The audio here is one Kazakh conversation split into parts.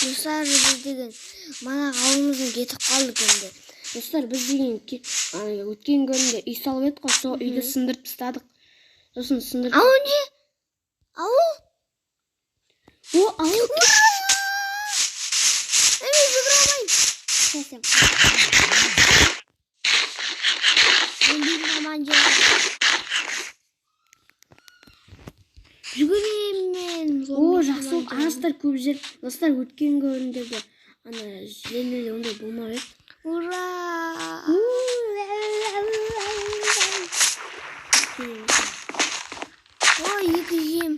Достар, біз деген мана ауылымыздың кетіп қалдық енді. Достар, біз деген өткен күнде үй салып едік қой, сол үйді сындырып тастадық. Сосын сындырып. Ауыл не? Ауыл? О, ауыл. Мен жүгіре алмайын. Сәсем. Мен аман жоқ. Жүгірейін мен. О, жақсы ағаштар көп жер. Достар, өткен күндегі желі ондай болмап еді. Ура! Ой, екі жем.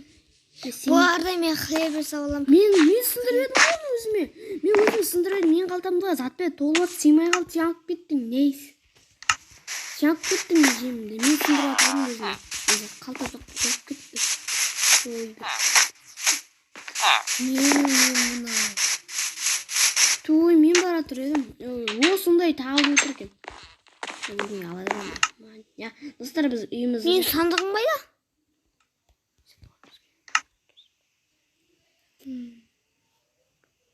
Bu arada мен хлеб сауылам. Мен сындырып едім ғой өзіме. Мен өзім сындырып едім. Мен қалтамда затпен толып сыймай қалды, жаңып кеттім. Нейс. Жаңып кеттім жемімді. Мен сындырып едім өзіме. Қалта тоқып кетті. Мен Той, мен бара тұр едім. О, сондай тағылып отыр екен. Өзіне ала беремін. Я, достар, біз үйіміз. Мен сандығым байда?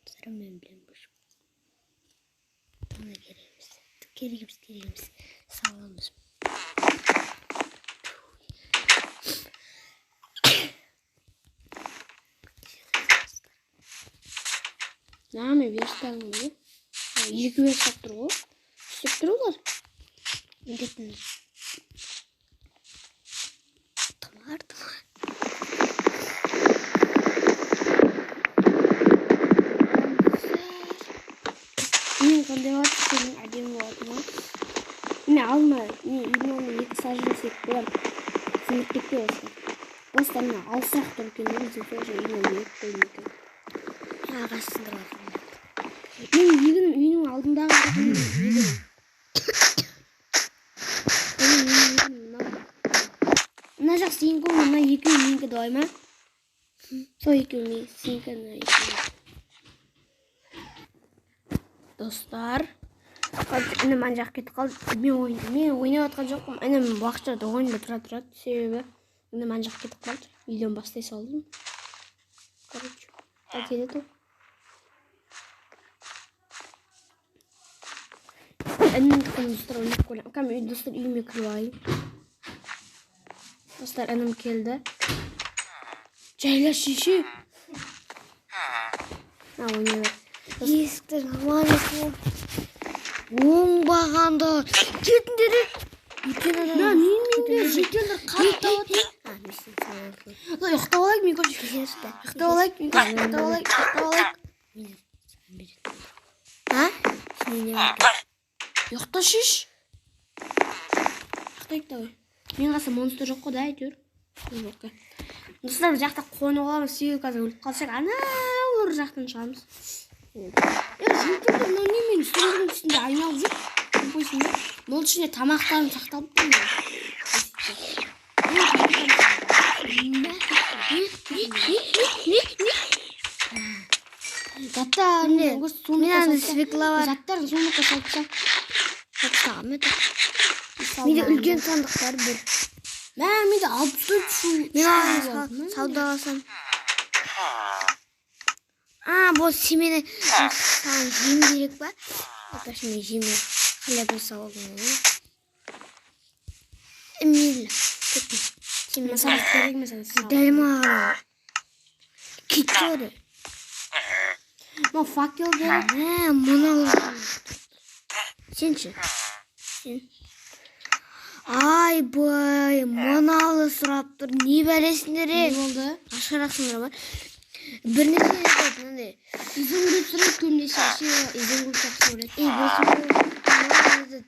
Достар, мен білем бұш. Бұны керегіміз. Сауаламыз. Нами верстағым бе? Екі верстақ тұр ғой. Істеп тұр олар. Үндетіңіз. Тұмар. Мен қандай бат, сенің әдемі батыма. Мен алма, мен үйдің екі сажын сек болады. Сендік кетпе осы. Баста мен алсақ тұр екен, өзі тоже үйдің екі қойын екен. Ағаш сындырады. Мен үйінің алдындағы егін. Мына жақ сенікі, мына екеуі менікі дауай ма? Сол екеуі сенікі, мына екеуі. Достар, әне мана жақ кетіп қалды. Мен ойнап атқан жоқпын. Әне мен бақшада ойында тұрады. Себебі әне мана жақ кетіп қалды. Үйден бастай салдым. Короче, әкеледі ол. Әнін тұқын достар ойнап көрем. Кәм достар үйіме кіріп алайын. Достар, әнім келді. Жайла шеше. Ойнай бер. Есіктер аман оңбағанды кетіндері. Менде жекелдер қаттап отыр. Ұйықтап алайық, мен көрші кезерісті. Ұйықтап алайық. Ұйықта шеш. Ұйықтайық та ой. Мен қасы монстр жоқ қой да әйтеуір. Достар, жақта қонып аламыз. Себебі қазір өліп қалсақ, өр жақтан шығамыз. Жүйкімді мен үстіңдің үстінде айналып жүр. Қойсың да. Мол ішінде тамақтарын сақталып тұрмын. Заттарын свекла бар. Заттарын сондыққа салпсам. Менде үлкен сандықтар бір. Менде 64 шу. Мен саудаласам. Бұл семені саған жем керек ба? Өтірші мен жемі хлебін сауалдың. Мейлі. Семені сауалды керек ме саған? Дәл маған. Кетті оды. Мау факел бар. Мұналы. Сенші? Сен. Ай бай, мұналы сұрап тұр. Не бәлесіндер е? Не болды? Ашқарақсыңдар бар. Бірнеше еді. İzin sürüp günleşiyor. İzin sürüp.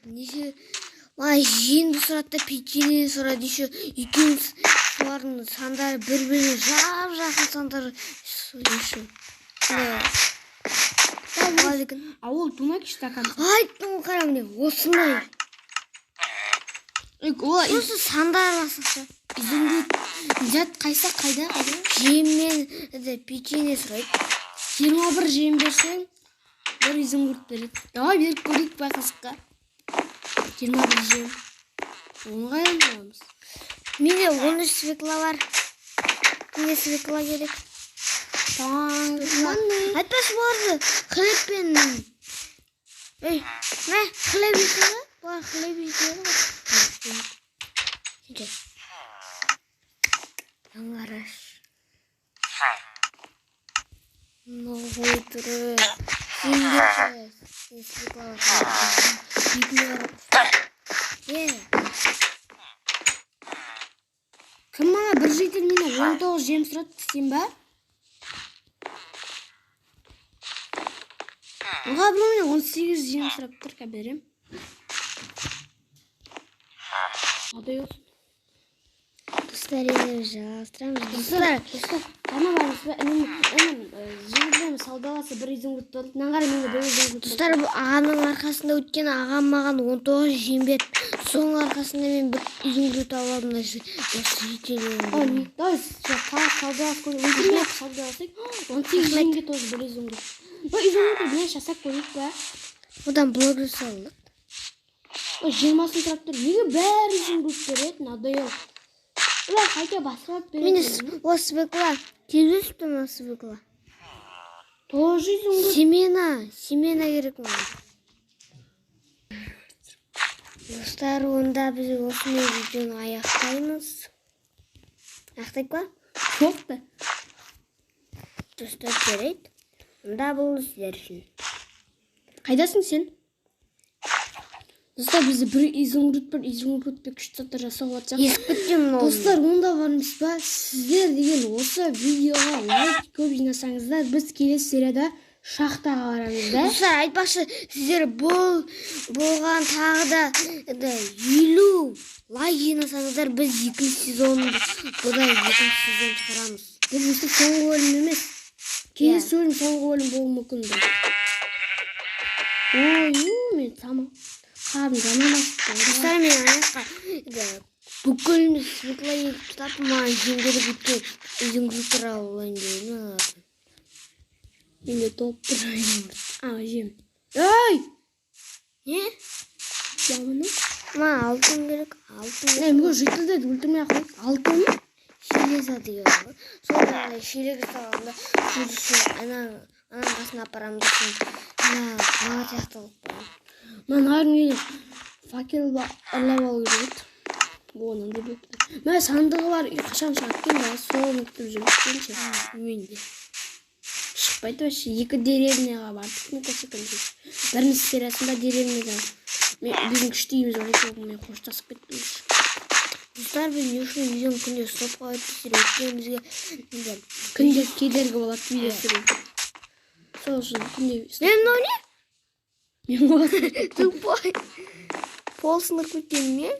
Неше жеңді сұрады, печенье сұрады, еще екеуін солардың сандары бір-біріне жақын сандары еще. А ол тумак стакан. Айттым қара міне, осындай. Осы сандар басықшы. Зат қайса қайда? Жеммен печенье сұрайды. 21 жем берсең, бір изумруд береді. Давай беріп көрейік байқасыққа. 21 жем. Оны қайдан аламыз? Менде 13 свекла бар. Менде свекла керек. Айтпақшы бұларды хлебпен... Ей, не? Хлеб еседі? Бұлар хлеб еседі ғой. Сенде. Аңғараш. Новый түрі. Сенде кез. Есілік алатын. Бейтіне Кім мана бір жейтін мені 19 жем сұрады сен ба? Оға бір мені 18 жем сұрап тұр қа берем. Адай olsun. Достар енді жалыстырамыз. Достар, Ана барымыз ба? Әнім жеңдірем саудаласы бір изіңгірт болды. Наңғары менде бір изіңгірт болды. достар, бұл ағамның арқасында өткен ағам маған 19 жем берді. Соның арқасында мен бір изіңгірт алып алдым. Осы жетелеймін. Давай саудаласы көрейік. Өлтірмейік саудаласық. 18 жемге тоже бір изіңгірт. Изіңгіртті білен жасап көрейік ба? Одан блог жасалдық. 20-сын тұрап тұр. Неге бәрі изіңгірт береді? Надоел. Ulan қайта басылап береді. Мен осы бекла. Телеспін осы бекла. Тоже изіңгірт. Семена керек маған. Достар, онда біз осымен видеоны аяқтаймыз. Аяқтайық па? Жоқ та. Достар, жарайды. Онда бұл сіздер үшін. Қайдасың сен? Достар, бізді бір изіңгірт күшті заттар жасап жатсақ. Есіп біттім ол. Достар, онда бармыз ба? Сіздер деген осы видеоға лайк көп жинасаңыздар, біз келесі серияда шахтаға барамыз да. Достар, айтпақшы, сіздер болған тағы да 50 лайк жинасаңыздар, біз екінші сезон шығарамыз. Бұл өстіп соңғы бөлім емес. Келесі бөлім соңғы бөлім болуы мүмкін. Ой, мен тамам. Қарым жанамасты. Достар, мен аяққа бүкіл светла еліп тұтап, маған жеңдері бүткен үзіңгіліктер алайын дейін. Менде топ тұрайын. Жем. Ой! Не? Жамыны? Алтын керек. Мүгі житілдеді, өлтірмей ақылық. Алтын? Шелеза деген. Сонда шелегі салғанда жүрісін ананың қасына апарамыз үшін маған тияқтылық бар. Мен арын келіп факел ұрлап алу керек. Онан да бөкті. Мен сандығы бар қашан шығаткен ба? Соғын күтіп жүргенше. Менде. Шықпайды вообще. 2 деревняға бардық. Бірінші сериясында деревняда. Біздің күштейміз олай мен қоштасып кеттім. Достар, біз не үшін видеоны күнде стоп қойып өткенімізге күнде кедергі болады видео түсіру. Сол үшін күнде мен мынау не? Мен болады. Тупой. Пол сынып кеткен ме?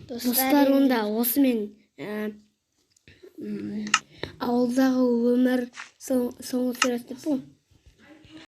Достар, онда осымен ауылдағы өмір соңғы сериясы деп бұл.